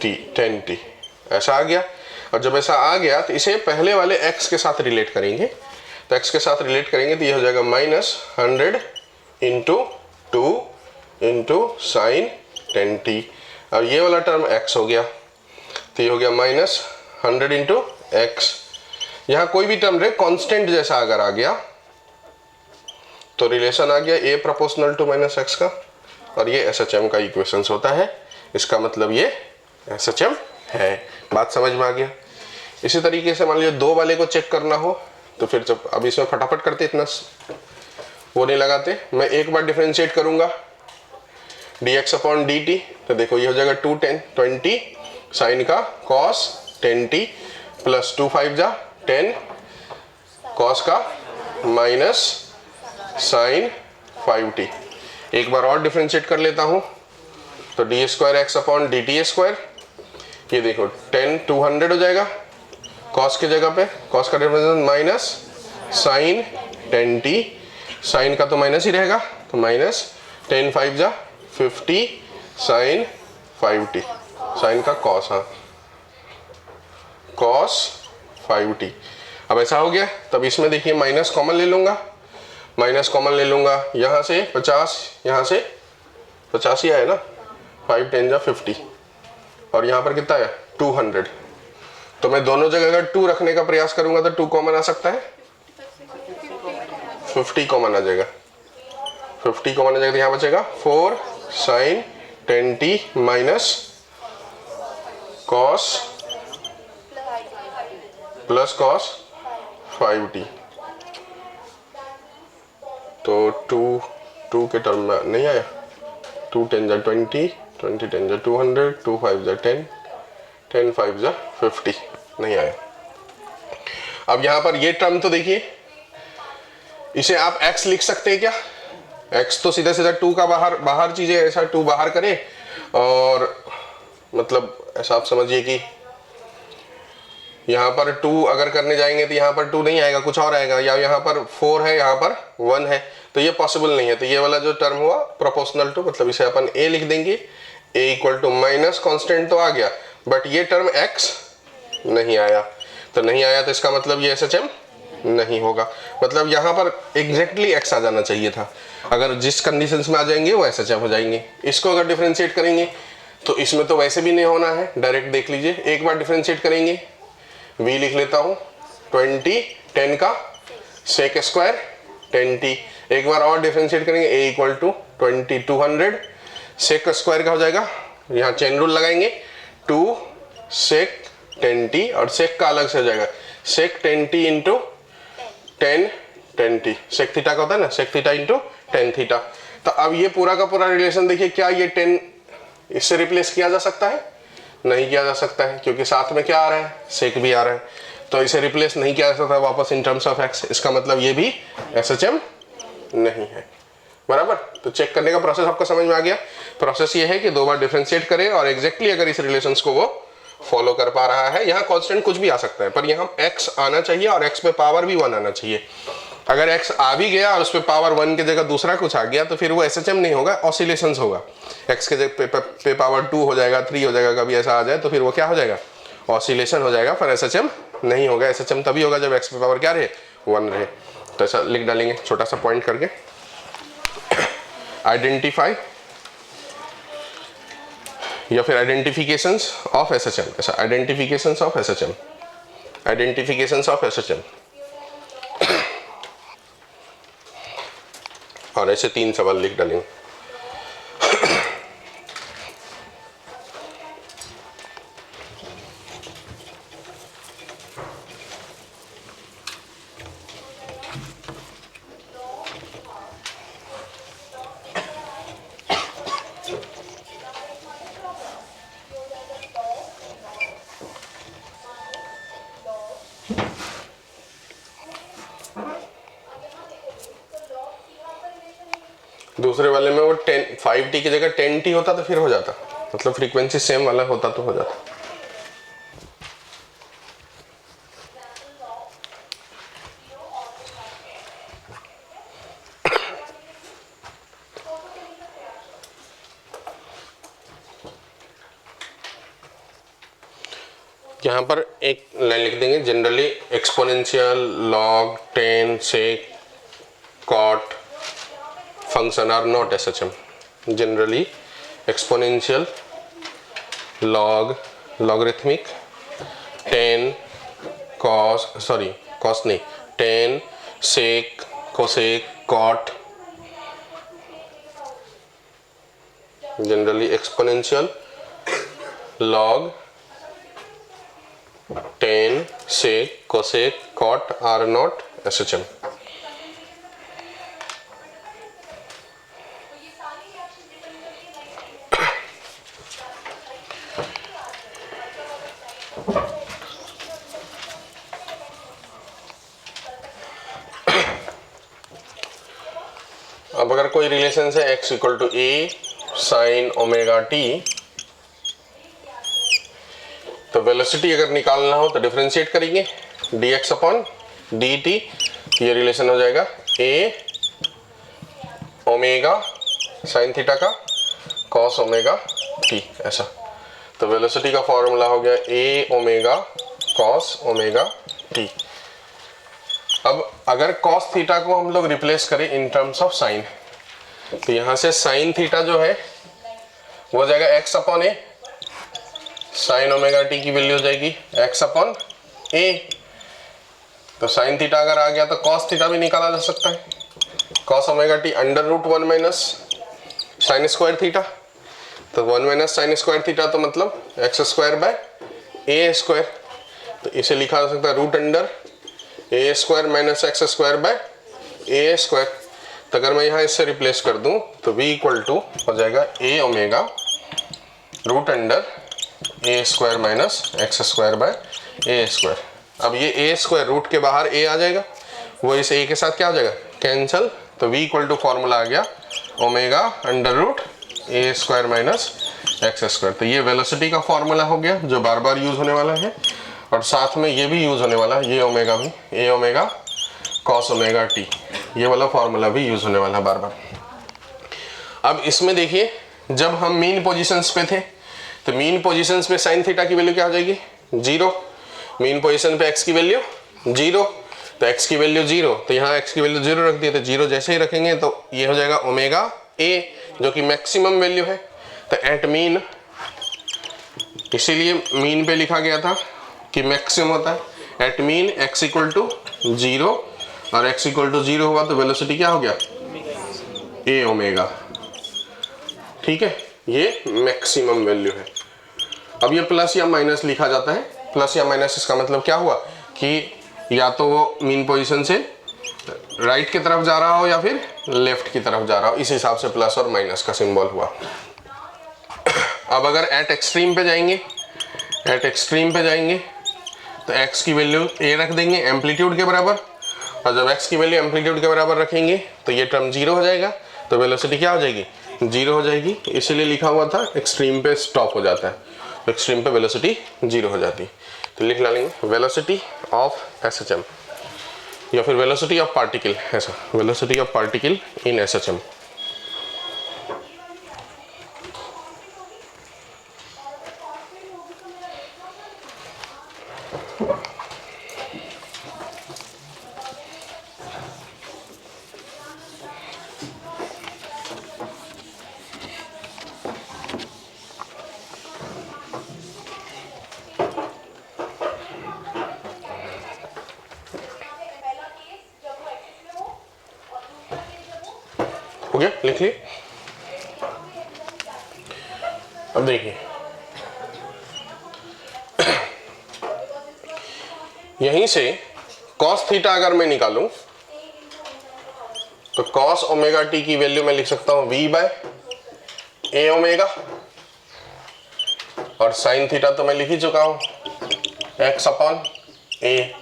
टी 10t ऐसा आ गया। और जब ऐसा आ गया तो इसे पहले वाले x के साथ रिलेट करेंगे, तो x के साथ रिलेट करेंगे तो ये हो जाएगा minus 100 into 2 into sine 10t, और ये वाला टर्म x हो गया, तो ये हो गया माइनस 100 इंटू एक्स। यहाँ कोई भी टर्म रहे कांस्टेंट जैसा अगर आ गया तो रिलेशन आ गया a proportional to minus x का, और ये SHM का इक्वेशंस होता है, इसका मतलब ये SHM है। बात समझ में आ गया। इसी तरीके से मान लीजिए दो वाले को चेक करना हो तो फिर जब अब इसमें फटाफट करते, इतना वो नहीं लगाते, मैं एक बार डिफरेंशिएट करूंगा dx अपॉन dt, तो देखो ये हो जाएगा 220 साइन का cos 10t प्लस 2 5 जा 10 cos का माइनस साइन 5t। एक बार और डिफरेंशिएट कर लेता हूं तो D square x upon D T square, ये देखो 10 200 हो जाएगा cos की जगह पे, cos का differentiation minus sign 10t, sign का तो माइनस ही रहेगा, तो माइनस 10 5 जा 50 साइन 5t, साइन का cos, हाँ cos 5t। अब ऐसा हो गया, तब इसमें देखिए माइनस कॉमन ले लूंगा, माइनस कॉमन ले लूंगा, यहाँ से 50, यहाँ से 50 ही आया ना, 5 10 जा 50, और यहाँ पर कितना है 200, तो मैं दोनों जगह अगर 2 रखने का प्रयास करूंगा तो 2 कॉमन आ सकता है, 50 कॉमन आ जाएगा, 50 कॉमन आ जाएगा, तो यहाँ बचेगा 4 sine 10t minus cos plus cos 5t, तो 2 के टर्म में नहीं आया, 2 10 जा 20, 20 10 जा 200, 2 5 जा 10, 10 5 जा 50, नहीं आया। अब यहाँ पर ये टर्म तो देखिए, इसे आप x लिख सकते हैं क्या, x तो सीधा सीधा 2 का बाहर चीजें ऐसा 2 बाहर करें, और मतलब ऐसा आप समझिए कि यहाँ पर 2 अगर करने जाएंगे तो यहाँ पर 2 नहीं आएगा, कुछ और आएगा, या यहाँ पर 4 है यहाँ पर 1 है, तो ये पॉसिबल नहीं है। तो ये वाला जो टर्म हुआ प्रोपोर्शनल टू, मतलब इसे अपन a लिख देंगे, a equal to minus constant तो आ गया, बट ये टर्म x नहीं आया, तो नहीं आया तो इसका मतलब ये SHM नहीं होगा, मतलब यहाँ पर एग्जैक्टली x आ जाना चाहिए था, अगर जिस कंडीशंस में आ जाएंगे वो SHM हो जाएंगे। इसको अगर डिफरेंशिएट करेंगे तो इसमें तो वैसे भी नहीं होना है, डायरेक्ट देख लीजिए, एक बार डिफरेंशिएट करेंगे, v लिख लेता हूँ 20 10 का सेक स्क्वायर 10t, एक बार और डिफरेंशिएट करेंगे a equal to 20 200 sec square का हो जाएगा, यहाँ चेन रूल लगाएंगे 2 सेक 10t, और सेक का अलग से हो जाएगा सेक 10t into 10t, sec theta का होता है ना, सेक थीटा इंटू 10 थीटा। तो अब ये पूरा का पूरा रिलेशन देखिए, क्या ये 10 इससे रिप्लेस किया जा सकता है, नहीं किया जा सकता है, क्योंकि साथ में क्या आ रहा है, सेक भी आ रहा है, तो इसे रिप्लेस नहीं किया जा सकता वापस इन टर्म्स ऑफ x, इसका मतलब ये भी SHM नहीं है, बराबर। तो चेक करने का प्रोसेस आपको समझ में आ गया। प्रोसेस ये है कि 2 बार डिफरेंशिएट करें और एग्जैक्टली अगर इस रिलेशंस को वो फॉलो कर पा रहा है, यहाँ कांस्टेंट कुछ भी आ सकता है, पर यहाँ x आना चाहिए और x पे पावर भी 1 आना चाहिए। अगर x आ भी गया और उस पर पावर 1 की जगह दूसरा कुछ आ गया तो फिर वो SHM नहीं होगा, ऑसिलेशंस होगा, x के जगह पे पावर 2 हो जाएगा, 3 हो जाएगा, कभी ऐसा आ जाए तो फिर वो क्या हो जाएगा, ऑसिलेशन हो जाएगा, पर SHM नहीं होगा। SHM तभी होगा जब x पे पावर क्या रहे 1 रहे। तो ऐसा लिख डालेंगे छोटा सा पॉइंट करके, आइडेंटिफाई या फिर आइडेंटिफिकेशंस ऑफ SHM, ऐसा identifications of SHM, identifications of SHM, और ऐसे 3 सवाल लिख डालेंगे। दूसरे वाले में वो 5t की जगह 10t होता तो फिर हो जाता, मतलब फ्रीक्वेंसी सेम वाला होता तो हो जाता। यहाँ पर एक लाइन लिख देंगे, generally exponential, log, tan, sec, cot function are not SHM। Generally exponential, log, logarithmic, tan, cos नहीं, tan, sec, cosec, cot, generally exponential, log, tan, sec, cosec, cot are not SHM। अब अगर कोई relation है x equal to a sine omega t, तो velocity अगर निकालना हो तो डिफरेंशिएट करेंगे dx अपॉन dt, ये रिलेशन हो जाएगा a ओमेगा साइन थीटा का कॉस ओमेगा t, ऐसा। तो वेलोसिटी का फॉर्मूला हो गया a omega cos omega t। अब अगर कॉस थीटा को हम लोग रिप्लेस करें इन टर्म्स ऑफ साइन, तो यहां से साइन थीटा जो है वो हो जाएगा x अपॉन ए, साइन ओमेगा टी की वैल्यू हो जाएगी x अपॉन ए। तो साइन थीटा अगर आ गया तो कॉस थीटा भी निकाला जा सकता है, cos omega t under root 1 minus sine square theta. तो 1 माइनस साइन स्क्वायर थीटा तो मतलब x square by a square, तो इसे लिखा जा सकता है root under a square minus x square by a square. तो अगर मैं यहाँ इससे रिप्लेस कर दूं तो v इक्वल टू हो जाएगा a omega root under a square minus x square by a square. अब ये ए स्क्वायर रूट के बाहर a आ जाएगा, वो इस a के साथ क्या हो जाएगा, कैंसल। तो v इक्वल टू फॉर्मूला आ गया ओमेगा अंडर रूट ए स्क्वायर माइनस एक्स स्क्वायर। तो ये वेलोसिटी का फॉर्मूला हो गया जो बार बार यूज होने वाला है, और साथ में ये भी यूज होने वाला है, ये ओमेगा भी, ए ओमेगा कॉस ओमेगा टी, ये वाला फॉर्मूला भी यूज होने वाला है बार बार। अब इसमें देखिए जब हम मीन पोजीशंस पे थे तो मीन पोजीशंस पे साइन थीटा की वैल्यू क्या हो जाएगी, 0। मीन पोजीशन पे x की वैल्यू 0, तो x की वैल्यू 0, तो यहाँ x की वैल्यू 0 रख दी, तो 0 जैसे ही रखेंगे तो ये हो जाएगा ओमेगा a जो कि मैक्सिमम वैल्यू है। तो एट मीन, इसीलिए मीन पे लिखा गया था कि मैक्सिमम होता है। At mean x equal to 0 और x इक्वल टू 0 हुआ तो वेलोसिटी क्या हो गया, a ओमेगा, ठीक है, ये मैक्सिमम वैल्यू है। अब ये प्लस या माइनस लिखा जाता है, प्लस या माइनस इसका मतलब क्या हुआ कि या तो वो मीन पोजीशन से राइट की तरफ जा रहा हो या फिर लेफ्ट की तरफ जा रहा हो, इस हिसाब से प्लस और माइनस का सिंबल हुआ। अब अगर एट एक्सट्रीम पे जाएंगे, एट एक्सट्रीम पे जाएंगे तो x की वैल्यू a रख देंगे एम्पलीट्यूड के बराबर, और जब x की वैल्यू एम्पलीट्यूड के बराबर रखेंगे तो ये टर्म 0 हो जाएगा, तो वेलोसिटी क्या हो जाएगी, 0 हो जाएगी। इसीलिए लिखा हुआ था एक्सट्रीम पे स्टॉप हो जाता है, तो एक्सट्रीम पे वेलोसिटी 0 हो जाती है। तो लिख लेंगे वेलोसिटी ऑफ SHM या फिर वेलोसिटी ऑफ पार्टिकल, ऐसा, velocity of particle in SHM। हो गया, लिख लिए। अब देखिए यहीं से cos थीटा अगर मैं निकालूं तो cos ओमेगा टी की वैल्यू मैं लिख सकता हूं v बाय ए ओमेगा, और sin थीटा तो मैं लिख ही चुका हूं x अपॉन ए।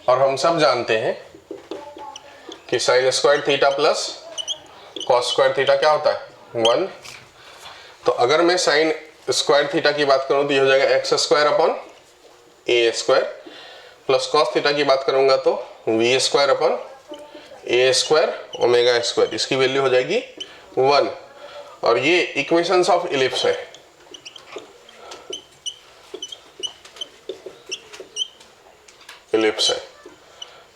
और हम सब जानते हैं कि sin square theta plus cos square theta क्या होता है 1। तो अगर मैं साइन स्क्वायर थीटा की बात करूं तो ये हो जाएगा x square upon a square, plus cos theta की बात करूंगा तो v square upon a square omega square, इसकी वैल्यू हो जाएगी 1। और ये इक्वेशंस ऑफ इलिप्स है। इलिप्स है,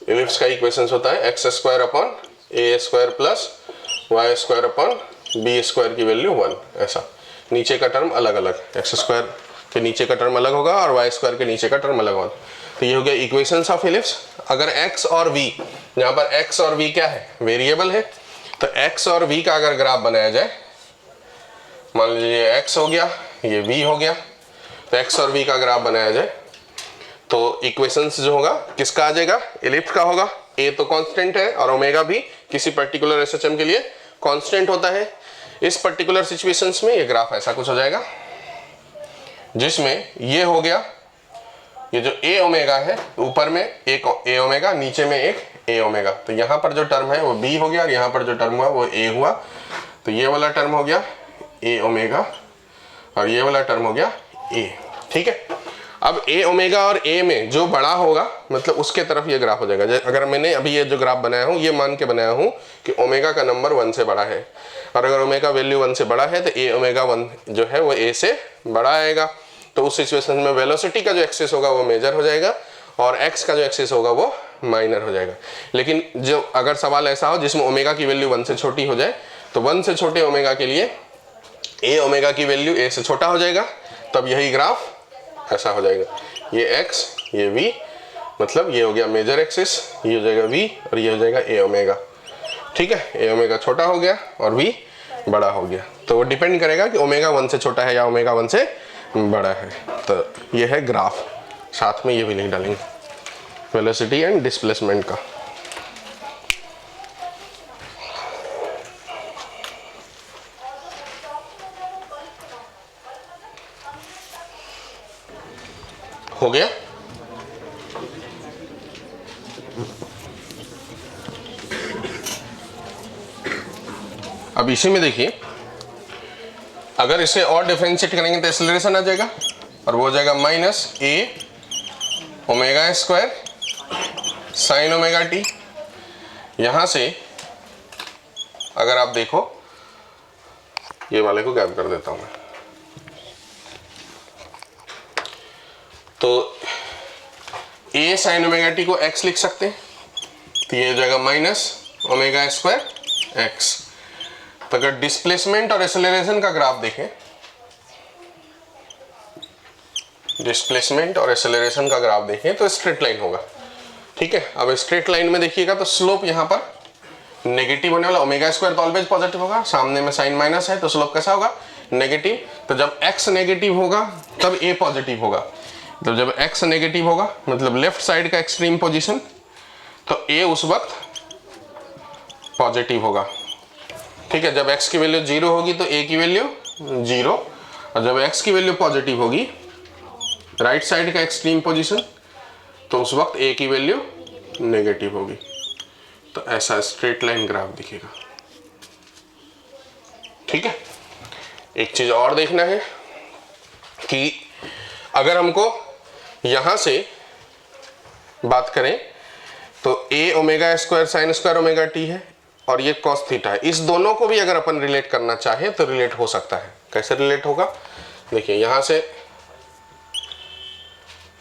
इलिप्स का इक्वेशंस होता है x square upon a square plus y square upon b square की वैल्यू 1। ऐसा नीचे का टर्म अलग अलग, एक्स स्क्वायर के नीचे का टर्म अलग होगा और वाई स्क्वायर के नीचे का टर्म अलग होगा। तो ये हो गया इक्वेशंस ऑफ इलिप्स। अगर x और v, यहाँ पर x और v क्या है वेरिएबल है, तो x और v का अगर ग्राफ बनाया जाए, मान लीजिए x हो गया ये v हो गया, तो x और v का ग्राफ बनाया जाए तो इक्वेशंस जो होगा किसका आ जाएगा, इलिप्स का होगा। a तो कांस्टेंट है और ओमेगा भी किसी पर्टिकुलर SHM के लिए कांस्टेंट होता है। इस पर्टिकुलर सिचुएशंस में ये ग्राफ ऐसा कुछ हो जाएगा जिसमें ये हो गया, ये जो a ओमेगा है ऊपर में एक a ओमेगा, नीचे में एक a ओमेगा, तो यहाँ पर जो टर्म है वो b हो गया और यहाँ पर जो टर्म हुआ वो a हुआ। तो ये वाला टर्म हो गया a ओमेगा और ये वाला टर्म हो गया a। ठीक है, अब a ओमेगा और a में जो बड़ा होगा मतलब उसके तरफ ये ग्राफ हो जाएगा। अगर मैंने अभी ये जो ग्राफ बनाया हूँ ये मान के बनाया हूँ कि ओमेगा का नंबर 1 से बड़ा है, और अगर ओमेगा वैल्यू 1 से बड़ा है तो a ओमेगा 1 जो है वो a से बड़ा आएगा। तो उस सिचुएशन में वेलोसिटी का जो एक्सेस होगा वो मेजर हो जाएगा और x का जो एक्सेस होगा वो माइनर हो जाएगा। लेकिन जो अगर सवाल ऐसा हो जिसमें ओमेगा की वैल्यू 1 से छोटी हो जाए, तो 1 से छोटे ओमेगा के लिए a ओमेगा की वैल्यू a से छोटा हो जाएगा, तब यही ग्राफ ऐसा हो जाएगा। ये x ये v, मतलब ये हो गया मेजर एक्सिस, ये हो जाएगा v और ये हो जाएगा a ओमेगा। ठीक है, a ओमेगा छोटा हो गया और v बड़ा हो गया। तो वो डिपेंड करेगा कि ओमेगा 1 से छोटा है या ओमेगा 1 से बड़ा है। तो ये है ग्राफ, साथ में ये भी लिख डालेंगे वेलोसिटी एंड डिस्प्लेसमेंट का। हो गया। अब इसी में देखिए, अगर इसे और डिफरेंशिएट करेंगे तो एक्सेलरेशन आ जाएगा और वो हो जाएगा minus a omega square sine omega T. यहां से अगर आप देखो, ये वाले को गैप कर देता हूं मैं, तो a साइन ओमेगा टी को x लिख सकते हैं, तो ये हो जाएगा माइनस ओमेगा स्क्वायर x। तो अगर डिस्प्लेसमेंट और एक्सेलरेशन का ग्राफ देखें, डिस्प्लेसमेंट और एक्सेलरेशन का ग्राफ देखें तो स्ट्रेट लाइन होगा। ठीक है, अब स्ट्रेट लाइन में देखिएगा तो स्लोप यहाँ पर नेगेटिव होने वाला, ओमेगा स्क्वायर तो ऑलवेज पॉजिटिव होगा, सामने में साइन माइनस है तो स्लोप कैसा होगा नेगेटिव। तो जब x नेगेटिव होगा तब a पॉजिटिव होगा। तो जब x नेगेटिव होगा मतलब लेफ्ट साइड का एक्सट्रीम पोजीशन, तो a उस वक्त पॉजिटिव होगा। ठीक है, जब x की वैल्यू 0 होगी तो a की वैल्यू 0, और जब x की वैल्यू पॉजिटिव होगी राइट साइड का एक्सट्रीम पोजीशन, तो उस वक्त a की वैल्यू नेगेटिव होगी। तो ऐसा स्ट्रेट लाइन ग्राफ दिखेगा। ठीक है, एक चीज और देखना है कि अगर हमको यहां से बात करें तो a omega square sine square omega T है और ये कॉस थीटा है, इस दोनों को भी अगर अपन रिलेट करना चाहे तो रिलेट हो सकता है। कैसे रिलेट होगा, देखिए यहां से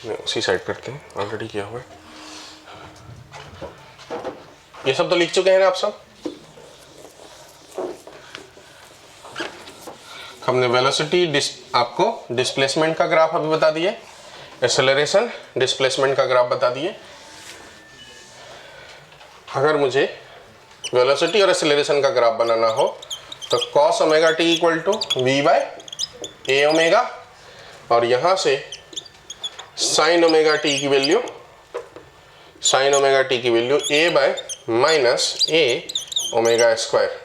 नहीं, उसी साइड करते हैं, ऑलरेडी किया हुआ है। ये सब तो लिख चुके हैं ना आप सब। हमने वेलोसिटी आपको डिस्प्लेसमेंट का ग्राफ अभी बता दिए, एक्सेलरेशन डिस्प्लेसमेंट का ग्राफ बता दिए। अगर मुझे वेलोसिटी और एक्सेलरेशन का ग्राफ बनाना हो तो cos omega t equal to v by a omega, और यहां से साइन ओमेगा टी की value a by minus a omega square,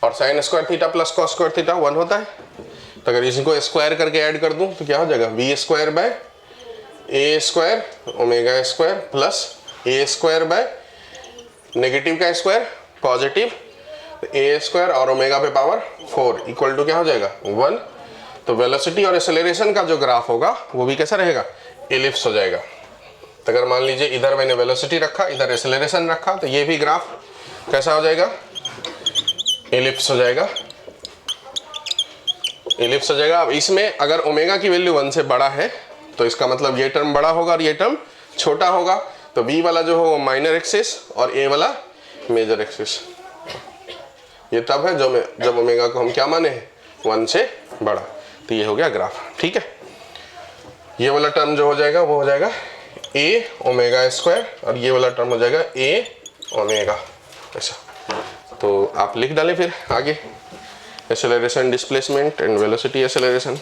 और sine square theta plus cos square theta 1 होता है। तो अगर इसको स्क्वायर करके ऐड कर दूं तो क्या हो जाएगा v square by a square omega square plus a square by negative का स्क्वायर पॉजिटिव, ए स्क्वायर और ओमेगा पे पावर 4 इक्वल टू क्या हो जाएगा 1। तो वेलोसिटी और एक्सेलरेशन का जो ग्राफ होगा वो भी कैसा रहेगा, एलिप्स हो जाएगा। तो अगर मान लीजिए इधर मैंने वेलोसिटी रखा, इधर एक्सेलरेशन रखा, तो ये भी ग्राफ कैसा हो जाएगा, एलिप्स हो जाएगा, एलिप्स हो जाएगा। अब इसमें अगर ओमेगा की वैल्यू 1 से बड़ा है तो इसका मतलब ये टर्म बड़ा होगा और ये टर्म छोटा होगा। तो बी वाला जो हो वो माइनर एक्सिस और ए वाला मेजर एक्सिस। ये तब है जब ओमेगा को हम क्या माने हैं, 1 से बड़ा। तो ये हो गया ग्राफ, ठीक है। ये वाला टर्म जो हो जाएगा वो हो जाएगा ए ओमेगा स्क्वायर और ये वाला टर्म हो जाएगा ए ओमेगा, ऐसा। तो आप लिख डालें फिर आगे, acceleration, displacement and velocity acceleration.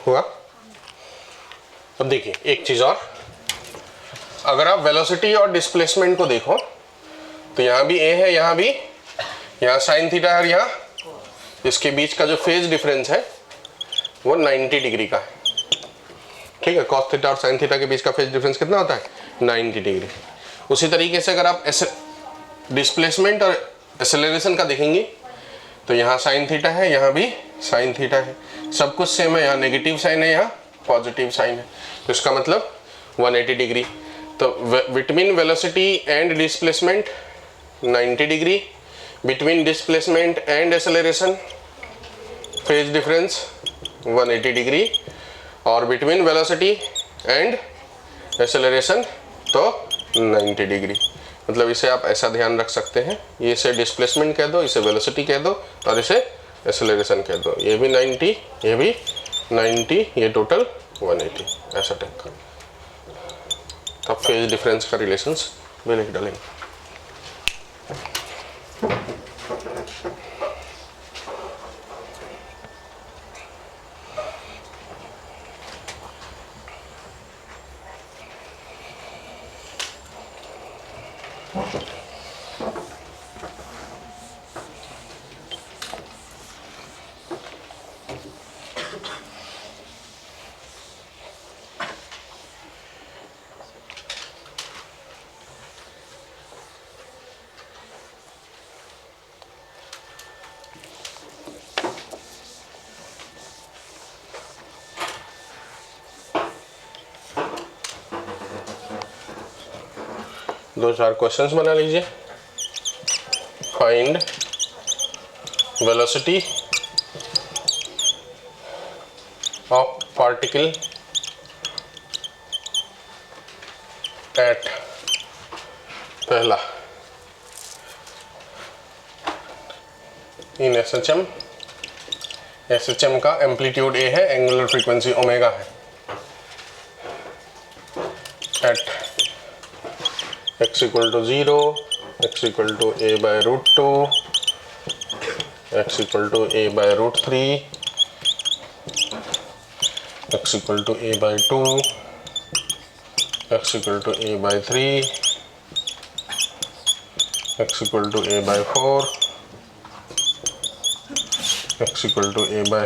हुआ। अब देखिए एक चीज और, अगर आप वेलोसिटी और डिस्प्लेसमेंट को देखो तो यहाँ भी ए है, यहाँ भी, यहाँ साइन थीटा है और यहाँ इसके बीच का जो फेज डिफरेंस है वो 90 डिग्री का है, ठीक है। कॉस थीटा और साइन थीटा के बीच का फेज डिफरेंस कितना होता है, 90 डिग्री। उसी तरीके से अगर आप डिस्प्लेसमेंट और एक्सेलरेशन का देखेंगे तो यहाँ साइन थीटा है, यहाँ भी साइन थीटा है, सब कुछ सेम है। यहाँ नेगेटिव साइन है, यहाँ पॉजिटिव साइन है, तो इसका मतलब 180 डिग्री। तो between velocity and displacement 90 degree, between displacement and acceleration phase difference 180 degree, और बिटवीन वेलोसिटी एंड एक्सेलरेशन तो 90 डिग्री। मतलब इसे आप ऐसा ध्यान रख सकते हैं, ये इसे डिस्प्लेसमेंट कह दो, इसे वेलोसिटी कह दो और इसे एक्सेलरेशन कह दो। ये भी 90, ये भी 90, ये टोटल 180, ऐसा टाइप का। तब फेज डिफरेंस का रिलेशंस भी लिख डालेंगे। दो चार क्वेश्चंस बना लीजिए। Find velocity of particle at, पहला इन एसएचएम, एसएचएम का एम्पलीट्यूड ए है, एंगुलर फ्रीक्वेंसी ओमेगा है, eight x equal to 0, x equal to a by root 2, x equal to a by root 3, x equal to a by 2, x equal to a by 3, x equal to a by 4, x equal to a by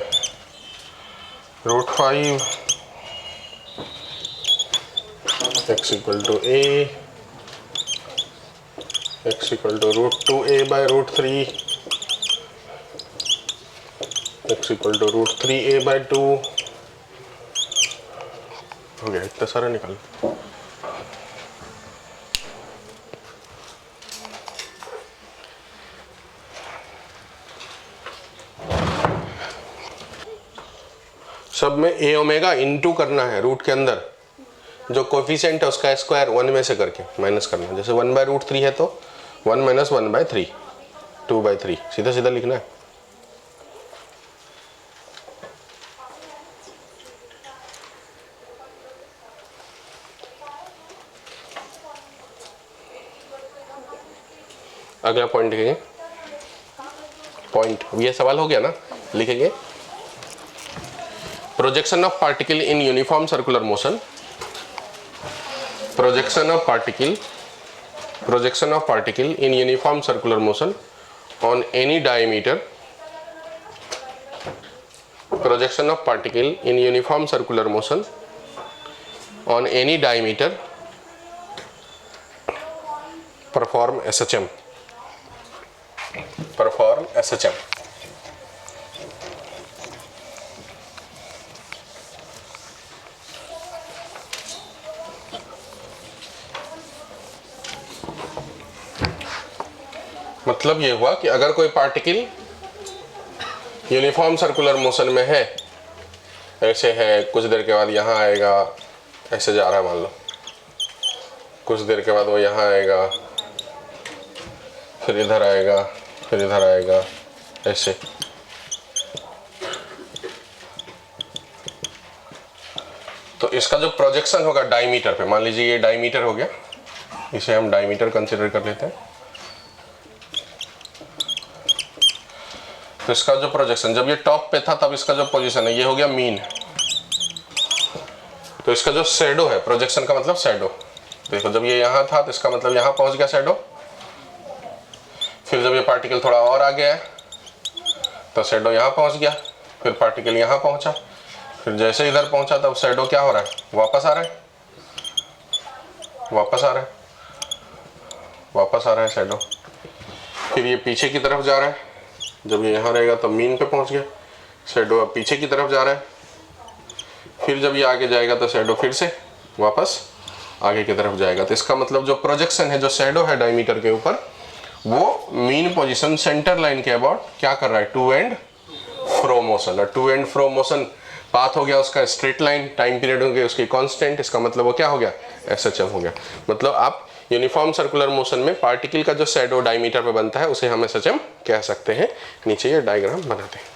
root 5, x equal to a, x equal to root 2a by root 3, x equal to root 3a by 2। हो गया, इतना सारा निकाल। सब में ए omega into करना है, root के अंदर जो कोफिशिएंट है उसका स्क्वायर 1 में से करके माइनस करना है। जैसे 1 बाय रूट 3 है तो 1 माइनस 1 बाय 3, 2 बाय 3, सीधा सीधा लिखना है। अगला पॉइंट लिखेंगे, पॉइंट, ये सवाल हो गया ना, लिखेंगे projection of particle in uniform circular motion, projection of particle in uniform circular motion on any diameter, projection of particle in uniform circular motion on any diameter, perform SHM, perform SHM. मतलब ये हुआ कि अगर कोई particle uniform circular motion में है, ऐसे है, कुछ देर के बाद यहाँ आएगा, ऐसे जा रहा है मान लो, कुछ देर के बाद वो यहाँ आएगा, फिर इधर आएगा, फिर इधर आएगा, ऐसे। तो इसका जो प्रोजेक्शन होगा डायमीटर पे, मान लीजिए ये डायमीटर हो गया, इसे हम डायमीटर कंसिडर कर लेते हैं। तो इसका जो प्रोजेक्शन, जब ये टॉप पे था तब इसका जो पोजीशन है ये हो गया मीन। तो इसका जो शैडो है, प्रोजेक्शन का मतलब शैडो, देखो जब ये यहाँ था तो इसका मतलब यहाँ पहुँच गया शैडो। फिर जब ये पार्टिकल थोड़ा और आ गया है तो शैडो यहाँ पहुँच गया, फिर पार्टिकल यहाँ पहुँचा, फिर जैसे इधर पहुँचा तब शैडो क्या हो रहा है, वापस आ रहा है, वापस आ रहा है, वापस आ रहा है शैडो। फिर ये पीछे की तरफ जा रहा है, जब ये यहाँ रहेगा तो मीन पे पहुँच गया, शैडो अब पीछे की तरफ जा रहा है। फिर जब ये आगे जाएगा तो शैडो फिर से वापस आगे की तरफ जाएगा। तो इसका मतलब जो प्रोजेक्शन है, जो शैडो है डायमीटर के ऊपर, वो मीन पोजीशन सेंटर लाइन के अबाउट क्या कर रहा है, टू एंड फ्रो मोशन। और to and fro motion path हो गया उसका स्ट्रेट लाइन, टाइम पीरियड हो गया उसकी कांस्टेंट, इसका मतलब वो क्या हो गया, SHM हो गया। मतलब आप यूनिफॉर्म सर्कुलर मोशन में पार्टिकल का जो शैडो डायमीटर पे बनता है उसे हम SHM कह सकते हैं। नीचे ये डायग्राम बनाते हैं।